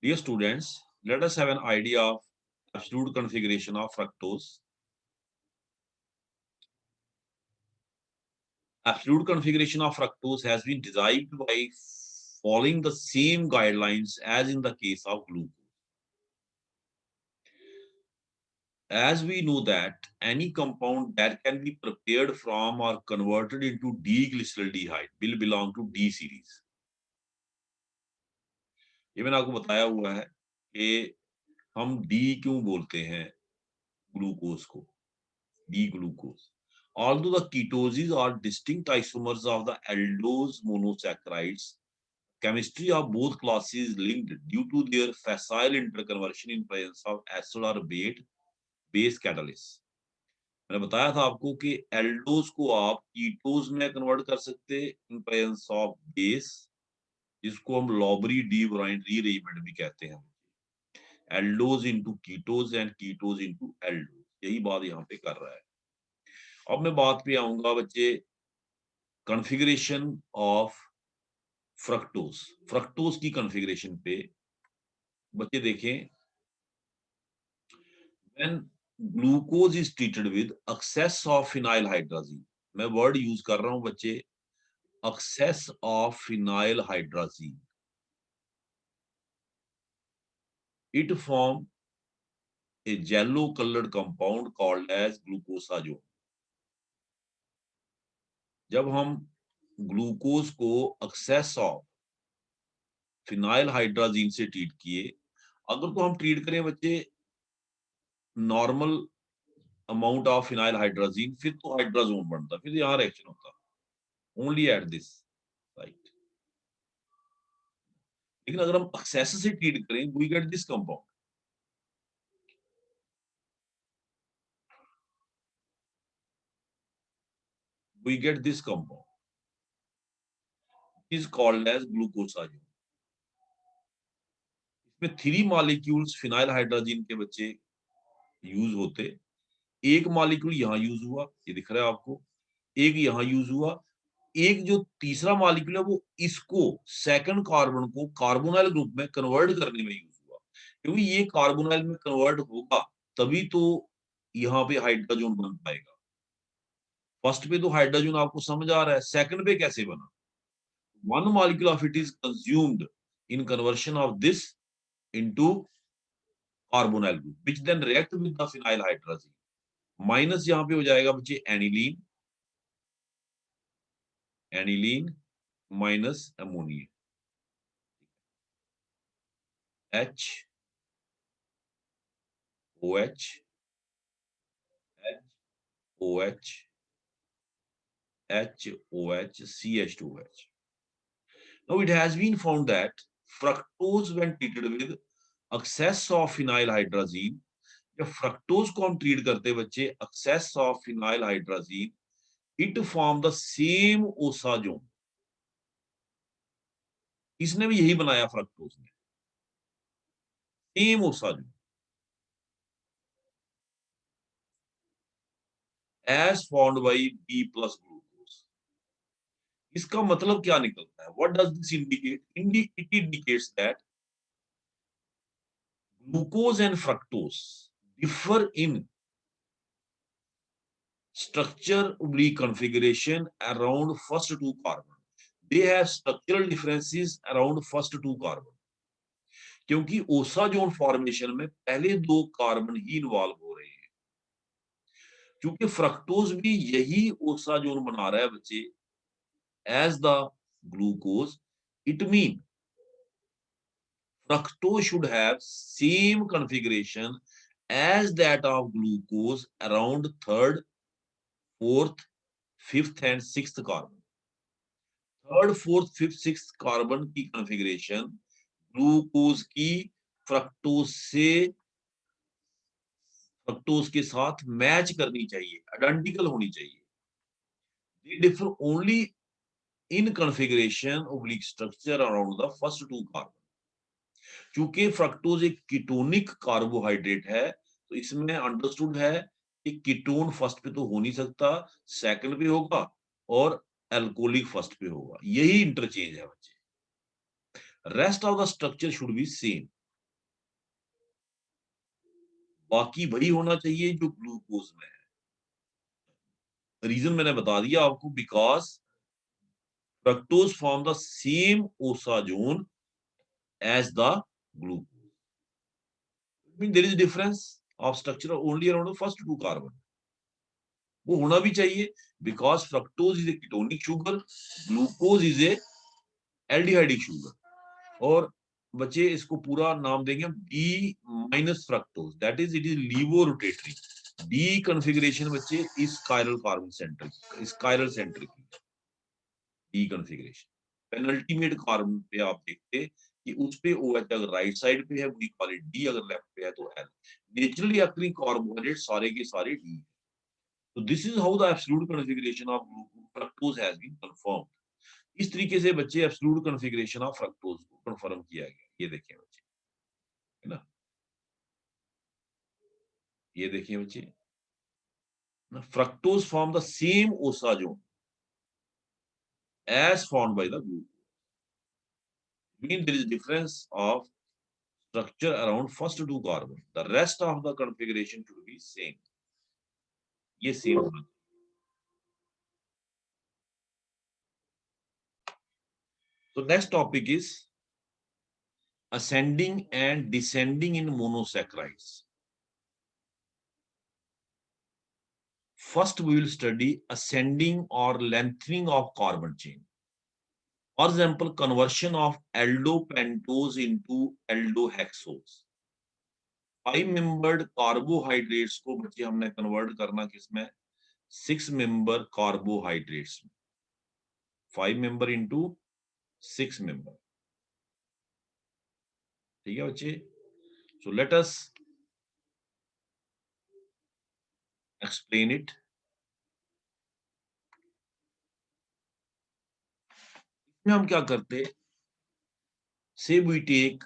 Dear students, let us have an idea of absolute configuration of fructose. Absolute configuration of fructose has been derived by following the same guidelines as in the case of glucose. As we know that any compound that can be prepared from or converted into D-glyceraldehyde will belong to D series. ये मैंने आपको बताया हुआ है कि हम D क्यों बोलते हैं ग्लूकोज को, D glucose. Although the ketoses are distinct isomers of the aldose monosaccharides, chemistry of both classes is linked due to their facile interconversion in presence of acid or base catalyst. मैंने बताया था आपको कि aldose को आप कीटोज में convert कर सकते इन प्रेजेंस ऑफ बेस, जिसको हम लॉबरी डी ब्राइन रीअरेंजमेंट भी कहते हैं. Aldose into ketose and ketose into aldose, यही बात यहाँ पे कर रहा है. अब मैं बात पे आऊंगा बच्चे, कॉन्फ़िगरेशन ऑफ फ्रक्टोज. फ्रक्टोज की कॉन्फ़िगरेशन पे बच्चे देखें, when glucose is treated with excess of phenyl hydrazine. मैं वर्ड यूज कर रहा हूं बच्चे, excess of phenyl hydrazine. It form a yellow colored compound called as glucosazone. जब हम ग्लूकोज को एक्सेस ऑफ फिनाइल हाइड्राजीन से ट्रीट किए, अगर तो हम ट्रीट करें बच्चे normal amount of phenyl hydrazine, फिर तो हाइड्राजोन बनता, फिर यहाँ रिएक्शन होता ओनली एट दिस साइट. लेकिन अगर हम एक्सेस से ट्रीट करें, we get this compound. We get this compound. It is called as glucosazone. इसमें 3 मॉलिक्यूल्स फिनाइल हाइड्रोजन के बच्चे यूज होते. एक मॉलिक्यूल यहाँ यूज हुआ, ये दिख रहा है आपको, एक यहाँ यूज हुआ, एक जो तीसरा मॉलिक्यूल है वो इसको सेकंड कार्बन को कार्बोनाइल ग्रुप में कन्वर्ट करने में यूज हुआ. क्योंकि ये कार्बोनाइल में कन्वर्ट होगा तभी तो यहाँ पे हाइड्रोजन बन पाएगा. फर्स्ट पे तो हाइड्रोजन आपको समझ आ रहा है, सेकंड पे कैसे बना? One molecule of it is consumed in conversion of this into carbonyl group, which then react with the phenyl hydrazine. Minus यहाँ पे हो जाएगा बच्चे aniline, aniline minus ammonia, H OH H OH H OH CH2OH. Now it has been found that fructose when treated with excess of phenyl hydrazine, जब fructose को हम treat करते हैं बच्चे excess of phenyl hydrazine, it form the same osazone. इसने भी यही बनाया फ्रक्टोज ने, same osazone as formed by B plus glucose. इसका मतलब क्या निकलता है? What does this indicate? It indicates that glucose and fructose differ in structure oblique configuration around first two carbon. They have structural differences around first two carbon. क्योंकि osazone formation में पहले 2 carbon ही involve हो रहे हैं. क्योंकि fructose भी यही osazone बना रहा है बच्चे as the glucose, it mean fructose should have same configuration as that of glucose around third, fourth, fifth and sixth carbon. Third, fourth, fifth, sixth carbon की कॉन्फ़िगरेशन ग्लूकोज की फ्रक्टोज के साथ मैच करनी चाहिए, आइडेंटिकल होनी चाहिए. They differ only in configuration oblique structure around the first two carbon. क्योंकि fructose एक कीटोनिक कार्बोहाइड्रेट है, तो इसमें अंडरस्टूड है कि कीटोन फर्स्ट पे तो हो नहीं सकता, सेकंड पे होगा और अल्कोहलिक फर्स्ट पे होगा. यही इंटरचेंज है बच्चे. Rest of the structure should be same. बाकी वही होना चाहिए जो ग्लूकोज में है। रीजन मैंने बता दिया आपको, because fructose form the same osazone as the glucose. Mean there is difference of structure only around the first two carbon. वो होना भी चाहिए, because fructose is a ketonic sugar, glucose is a aldehydic sugar. और बच्चे इसको पूरा नाम देंगे हम D minus fructose, that is it is levo rotatory. D configuration बच्चे इस कायरल कार्बन सेंटर, इस कायरल सेंटर की डी कॉन्फ़िगरेशन। पेनल्टीमेट कार्बन पे आप देखते कि उस पे OH अगर राइट साइड पे है वी कॉल इट डी, अगर लेफ्ट पे है तो एल। नेचुरली अकरिंग कार्बोहाइड्रेट सारे के सारे डी। तो this is how the absolute configuration of fructose has been confirmed. इस तरीके से बच्चे एब्सोल्यूट कॉन्फ़िगरेशन ऑफ फ्रक्टोज को कंफर्म किया गया। ये देखिए बच्चे, है ना, ये देखिए बच्चे, fructose form the same osazone as formed by the glucose. Mean there is difference of structure around first two carbon. The rest of the configuration should be same. ये same होना चाहिए। So next topic is ascending and descending in monosaccharides. First we will study ascending or lengthening of carbon chain. For example, conversion of aldopentose into aldohexose. 5 membered carbohydrates को बच्चे हमने convert करना किसमें, 6 member carbohydrates में, 5 member into 6 member। ठीक है बच्चे, so let us explain it। इसमें हम क्या करते, say we take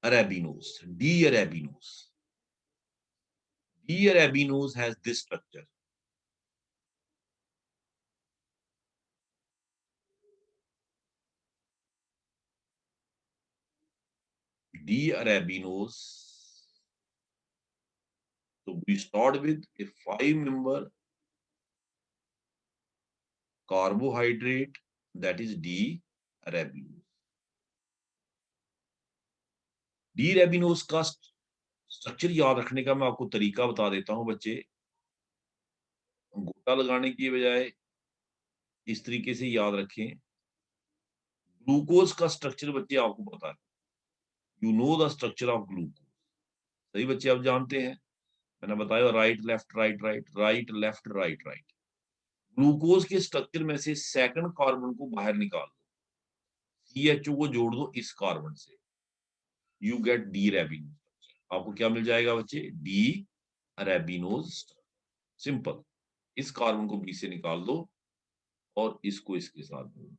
arabinose, D-arabinose। D-arabinose has this structure, D-arabinose। So we start with a 5 member carbohydrate, that is D-arabinose। D-arabinose का structure याद रखने का मैं आपको तरीका बता देता हूं बच्चे। गोटा लगाने की बजाय इस तरीके से याद रखें। ग्लूकोज का स्ट्रक्चर बच्चे आपको पता है, you know the structure of glucose, सही बच्चे आप जानते हैं, मैंने बताया right left right right right left right right. Glucose के स्ट्रक्चर में से सेकंड कार्बन को बाहर निकाल दो, CHO को जोड़ दो इस कार्बन से, यू गेट डी रेबिनोज। आपको क्या मिल जाएगा बच्चे, डी रेबिनोज। सिंपल, इस कार्बन को बी से निकाल दो और इसको इसके साथ दो,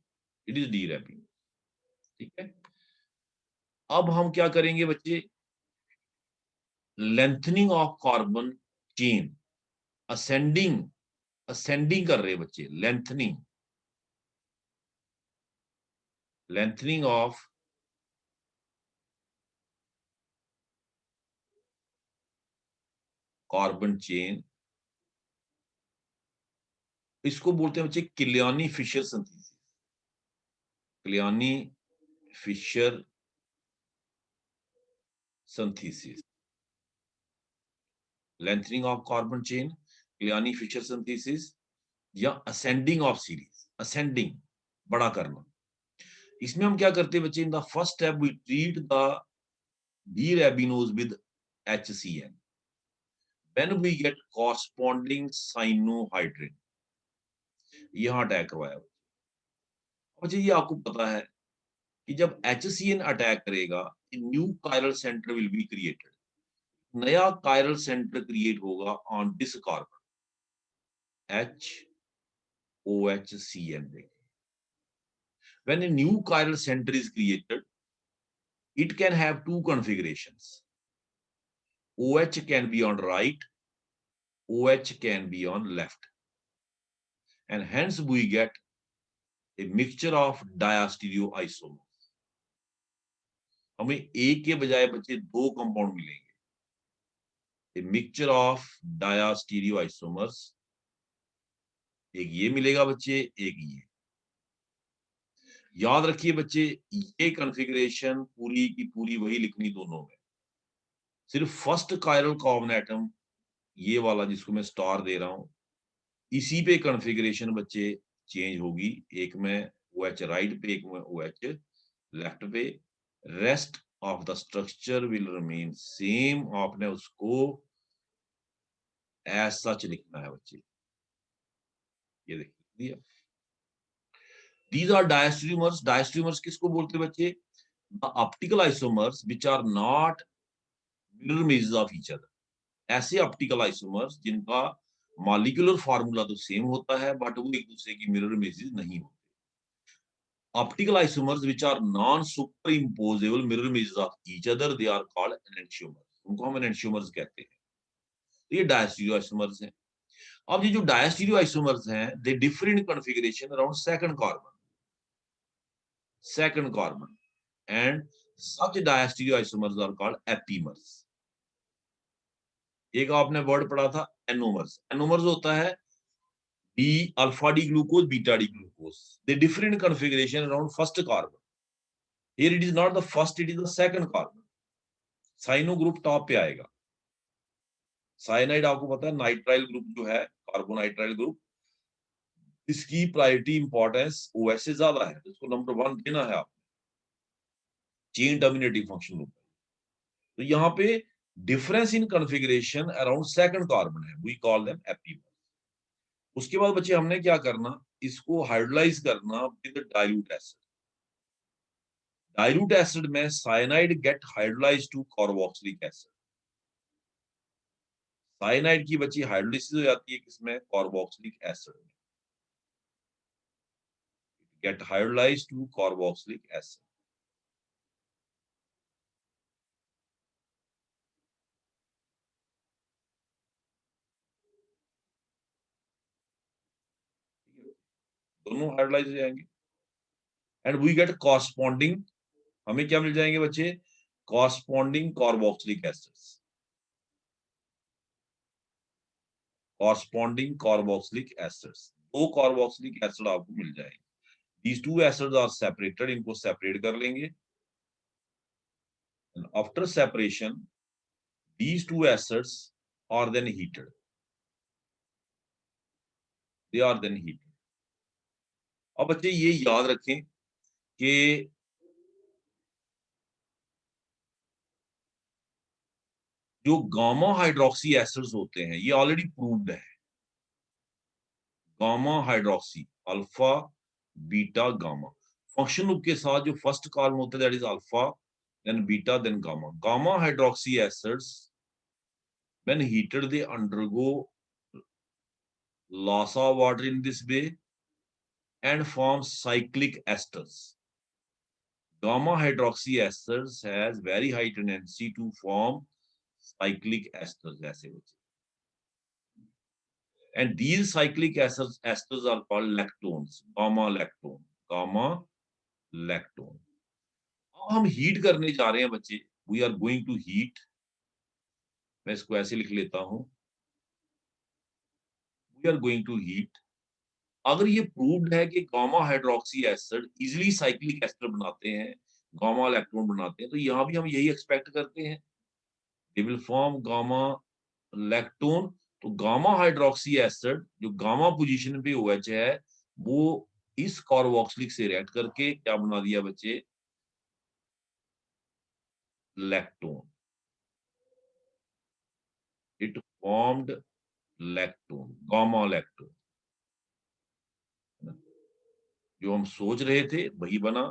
इट इज डी रेबिनोज। ठीक है, अब हम क्या करेंगे बच्चे, lengthening of carbon chain, ascending, ascending कर रहे हैं बच्चे, lengthening, lengthening of carbon chain, इसको बोलते हैं बच्चे Kiliani Fischer synthesis. Kiliani Fischer synthesis, lengthening of carbon chain, Kiliani Fischer synthesis, या असेंडिंग ऑफ सीरीज, असेंडिंग बड़ा करना। इसमें हम क्या करते हैं बच्चे, in the first step we treat the D-arabinose with HCN, when we get corresponding cyanohydrin, यहां अटैक करवाया। अच्छा ये आपको पता है कि जब HCN अटैक करेगा, new chiral centre will be created, नया कायरल सेंटर क्रिएट होगा on this carbon HOHCN। when a new chiral center is created, it can have two configurations, OH can be on right, OH can be on left, and hence we get a mixture of diastereoisomers। हमें एक के बजाय बच्चे दो compound मिलेंगे, a mixture of डायास्टीरियो isomers, एक ये मिलेगा बच्चे, एक ये। याद रखिए बच्चे, ये कॉन्फ़िगरेशन पूरी की पूरी वही लिखनी दोनों में। सिर्फ फर्स्ट कायरल कॉमन एटम, ये वाला जिसको मैं स्टार दे रहा हूँ, इसी पे कॉन्फ़िगरेशन बच्चे चेंज होगी। एक में OH राइट पे, एक में OH लेफ्ट पे। Rest of the structure will remain same. आपने उसको एज़ सच लिखना है बच्चे। ये देखिए, दीज़ आर डायस्टेरियोमर्स। डायस्टेरियोमर्स किसको बोलते हैं बच्चे? The optical isomers which are not mirror images of each other. ऐसे ऑप्टिकल आइसोमर्स जिनका मॉलिक्यूलर फार्मूला तो सेम होता है, बट वो एक दूसरे की मिरर इमेजेस नहीं होते। Optical isomers which are non superimposable mirror images of each other, they are called enantiomers. उनको हम एनेंटियोमर्स कहते हैं। तो ये डायस्टीरियो आइसोमर्स हैं। अब ये जो डायस्टीरियो आइसोमर्स हैं, दे differ in configuration around second carbon, and such diastereoisomers are called epimers। एक आपने वर्ड पढ़ा था एनोमर्स। एनोमर्स होता है D alpha D glucose, beta D glucose. They differ in configuration around first carbon. Here it is not the first, it is the second carbon. Cyano group top पे आएगा। Cyanide आपको पता है nitrile group जो है, carbonitrile group, इसकी priority importance OH से ज्यादा है, इसको नंबर 1 देना है आप। चेन टर्मिनेटिंग फंक्शन होता है। तो यहाँ पे difference in configuration around second carbon है, वी कॉल देम एपीमर। उसके बाद बच्चे हमने क्या करना, इसको हाइड्रोलाइज करना with dilute acid. Dilute acid में cyanide get hydrolyse to carboxylic acid. Cyanide की बच्ची हाइड्रोलिसिस हो जाती है किसमें? कार्बोक्सिलिक एसिड में। Get hydrolyse to carboxylic acid. दोनों हाइड्रोलाइज हो जाएंगे एंड वी गेट कॉरस्पॉन्डिंग। हमें क्या मिल जाएंगे बच्चे? Corresponding carboxylic acids. Corresponding carboxylic acids, दो कार्बोक्सिलिक एसिड आपको मिल जाएंगे। These two acids are separated, इनको सेपरेट कर लेंगे। And after separation, these two acids are then heated. They are then heated. अब बच्चे ये याद रखें कि जो गामा हाइड्रोक्सी एसिड्स होते हैं, ये ऑलरेडी प्रूव्ड है। Gamma hydroxy, alpha beta gamma, function group के साथ जो फर्स्ट कार्बन होता है that is alpha, then beta, then gamma. Gamma hydroxy acids when heated they undergo loss of water in this way and form cyclic esters. Gamma hydroxy esters has very high tendency to form cyclic esters, ऐसे बच्चे। And these cyclic esters are called lactones, gamma lactone, gamma lactone। अब हम heat करने जा रहे हैं बच्चे, we are going to heat। मैं इसको ऐसे लिख लेता हूं, we are going to heat। अगर ये प्रूव्ड है कि gamma hydroxy acid easily cyclic ester बनाते हैं, गामा इलेक्ट्रॉन बनाते हैं, तो यहाँ भी हम यही एक्सपेक्ट करते हैं, they will form gamma lactone. तो गामा हाइड्रोक्सी एसिड जो गामा पोजीशन पे OH है, वो इस कार्बोक्सिलिक से रिएक्ट करके क्या बना दिया बच्चे? Lactone. It formed lactone, gamma lactone. जो हम सोच रहे थे वही बना।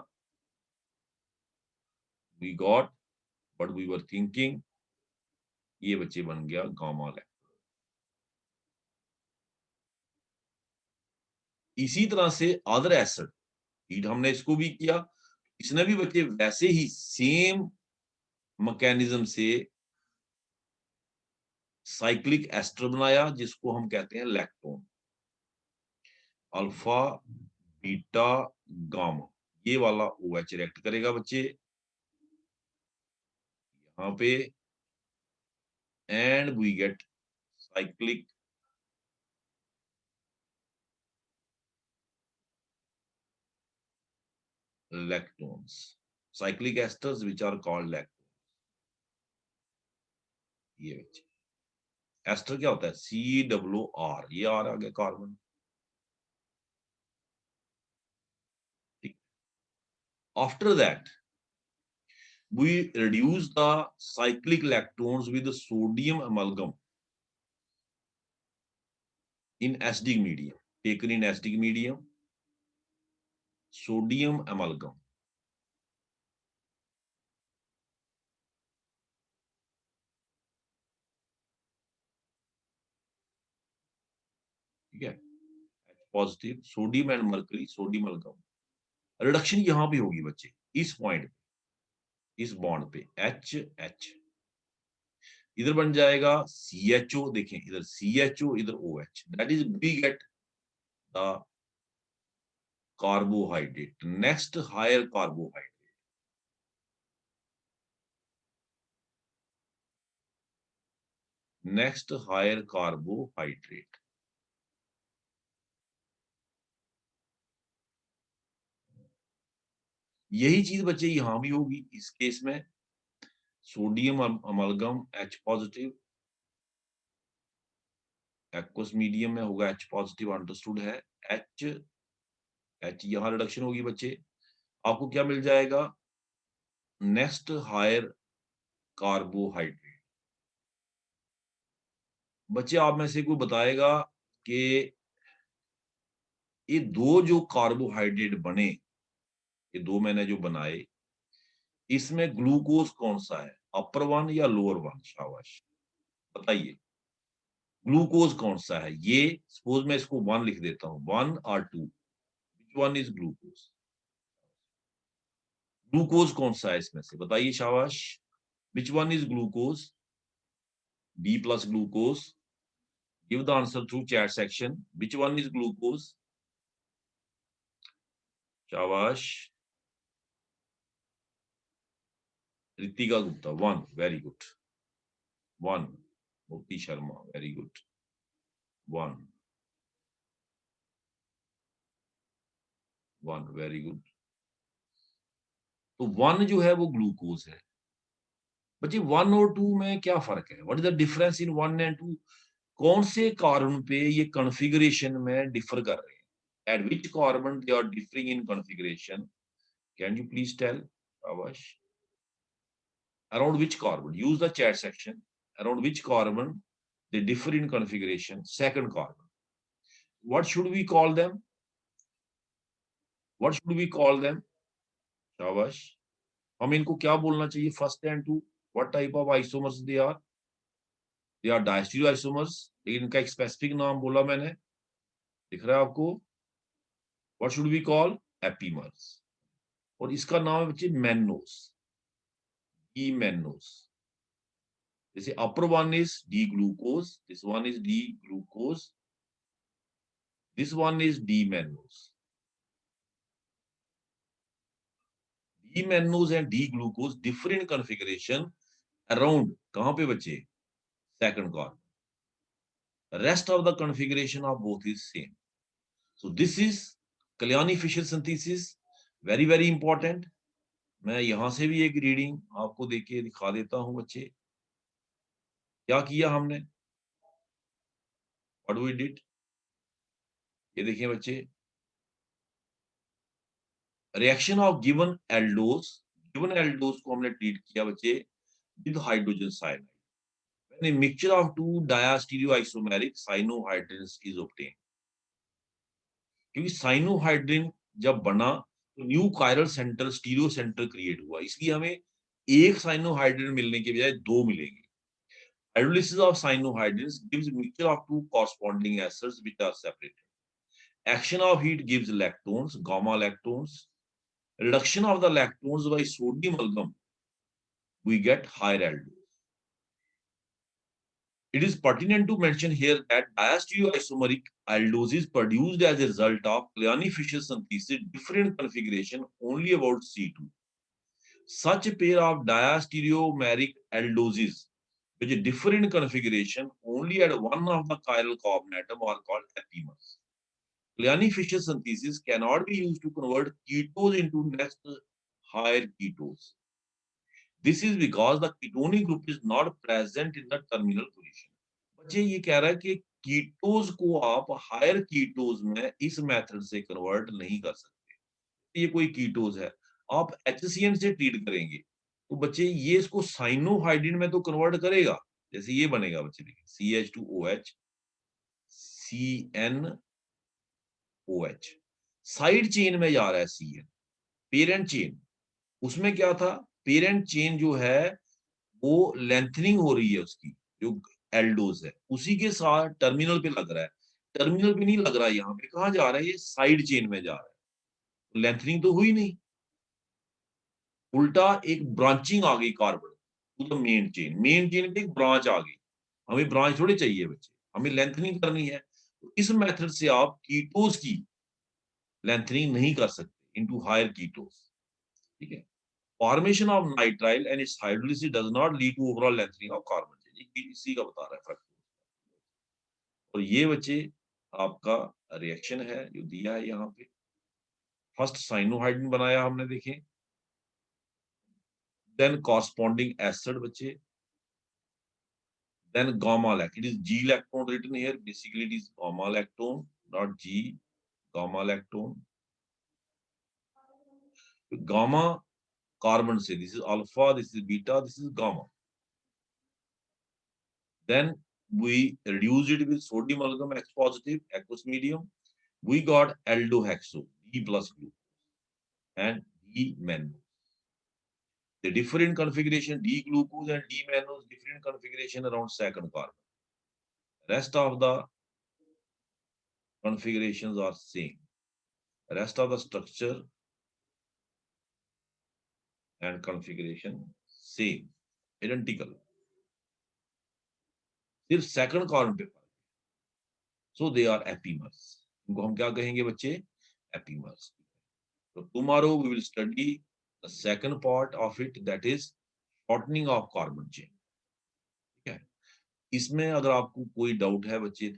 We got what we were thinking. ये बच्चे बन गया गामा लैक्टोन। इसी तरह से अदर एसिड हीट हमने इसको भी किया, इसने भी बच्चे वैसे ही सेम मैकेनिज्म से साइक्लिक एस्टर बनाया, जिसको हम कहते हैं लैक्टोन। अल्फा बीटा गामा, ये वाला OH रिएक्ट करेगा बच्चे यहाँ पे, and we get cyclic lactones, cyclic esters which are called lactones. ये बच्चे एस्टर क्या होता है? COR, ये आर आ गया carbon. After that, we reduce the cyclic lactones with the sodium amalgam in acidic medium, taken in acidic medium, sodium amalgam. ठीक है, positive sodium and mercury, sodium amalgam. Reduction यहां भी होगी बच्चे, इस पॉइंट पे, इस बॉन्ड पे H, इधर बन जाएगा CHO, देखें इधर CHO, इधर OH, that is we get the carbohydrate, next higher carbohydrate, next higher carbohydrate. यही चीज बच्चे यहां भी होगी इस केस में, sodium amalgam H positive, aqueous medium में होगा H पॉजिटिव, अंडरस्टूड है। H यहां रिडक्शन होगी बच्चे, आपको क्या मिल जाएगा? Next higher carbohydrate. बच्चे आप में से कोई बताएगा कि ये दो जो कार्बोहाइड्रेट बने, ये दो मैंने जो बनाए, इसमें ग्लूकोज कौन सा है, अपर वन या लोअर वन? शाबाश, बताइए ग्लूकोज कौन सा है? ये सपोज मैं इसको वन लिख देता हूं, 1 और 2, which one is glucose? Glucose कौन सा है इसमें से, बताइए शाबाश, which one is glucose? B plus glucose, give the answer through chat section, which one is glucose? शाबाश, रितिका गुप्ता, 1, very good, 1, मोती Sharma, very good, 1, 1, very good। तो 1 जो है वो ग्लूकोज है। बच्चे 1 और 2 में क्या फर्क है? What is the difference in 1 and 2? कौन से कार्बन पे ये कॉन्फ़िगरेशन में डिफर कर रहे हैं? At which carbon they are differing in configuration? Can you please tell? शाबाश, around which carbon? Use the chat section. Around which carbon they differ in configuration? Second carbon. What should we call them? What should we call them? शाबाश, हम इनको क्या बोलना चाहिए? First and two, what type of isomers they are? They are diastereoisomers, लेकिन इनका एक specific नाम बोला मैंने, दिख रहा है आपको? What should we call? Epimers। और इसका नाम है बच्चे मैनोस, D-mannose। जैसे upper one is D-glucose, this one is D-glucose, this one is D-mannose। D-mannose and D-glucose differ in configuration around कहां पे बच्चे? Second carbon। The rest of the configuration of both is same। So this is Kalyani-Fisher synthesis, very very important। मैं यहां से भी एक reading आपको देके दिखा देता हूं बच्चे, क्या किया हमने, what we did। ये देखिए बच्चे, रिएक्शन ऑफ गिवन एल्डोज को हमने ट्रीट किया बच्चे with hydrogen cyanide. When a mixture of two diastereoisomeric cyanohydrins is obtained, क्योंकि साइनोहाइड्रिन जब बना तो new chiral centre, stereo centre create हुआ, इसलिए हमें एक साइनोहाइड्रिन मिलने के बजाय दो मिलेंगे। Hydrolysis of cyanohydrins gives mixture of two corresponding acids which are separated. Action of heat gives lactones, gamma lactones. Reduction of the lactones by sodium amalgam, we get higher aldose। It is pertinent to mention here that diastereoisomeric aldose is produced as a result of Cleone-Fisher synthesis, different configuration, only about C2। Such a pair of diastereomeric aldoses which differ in configuration only at one of the chiral carbon atom are called epimers. Cleone-Fischer synthesis cannot be used to convert ketose into next higher ketose. This is because the ketonic group is not present in the terminal position. बच्चे ये कह रहा है कि कीटोज को आप higher कीटोज में इस मेथड से कन्वर्ट नहीं कर सकते। ये कोई कीटोज है, आप HCN से ट्रीट करेंगे तो बच्चे ये इसको साइनोहाइड्रिन में तो कन्वर्ट करेगा। जैसे ये बनेगा बच्चे देखिए CH2OH CnOH, साइड चेन में जा रहा है CN, पेरेंट चेन। उसमें क्या था, पेरेंट चेन जो है वो लेंथनिंग हो रही है उसकी, जो एल्डोज है उसी के साथ टर्मिनल पे लग रहा है। टर्मिनल पे नहीं लग रहा है, यहाँ पे कहाँ जा रहा है, ये साइड चेन में जा रहा है। लेंथनिंग तो हुई नहीं, उल्टा एक ब्रांचिंग आ गई carbon to the main chain. Main chain पे एक ब्रांच आ गई। हमें ब्रांच थोड़ी चाहिए बच्चे, हमें लेंथनिंग करनी है। तो इस मेथड से आप कीटोज की लेंथनिंग नहीं कर सकते इनटू हायर कीटोज। ठीक है, formation of nitrile and its hydrolysis does not lead to overall lengthening of carbon chain. इसी का बता रहा है फर्क। और ये बच्चे आपका रिएक्शन है जो दिया है यहाँ पे। फर्स्ट साइनोहाइड्रिन बनाया हमने, देखें, देन कॉरस्पॉन्डिंग एसिड बच्चे, then gamma lactone. It is G lactone written here. Basically, it is gamma lactone, not G. Gamma lactone. Gamma carbon say this is alpha, this is beta, this is gamma. Then we reduce it with sodium amalgam X positive aqueous medium. We got aldohexo, D plus group, and D mannose. The different configuration, D glucose and D mannose, different configuration around second carbon. Rest of the configurations are same. Rest of the structure and configuration same, identical. सिर्फ second carbon पे फर्क। So they are epimers. इनको हम क्या कहेंगे बच्चे, epimers. तो tomorrow we will study the second part of it, that is shortening of carbon chain. ठीक है, इसमें अगर आपको कोई डाउट है बच्चे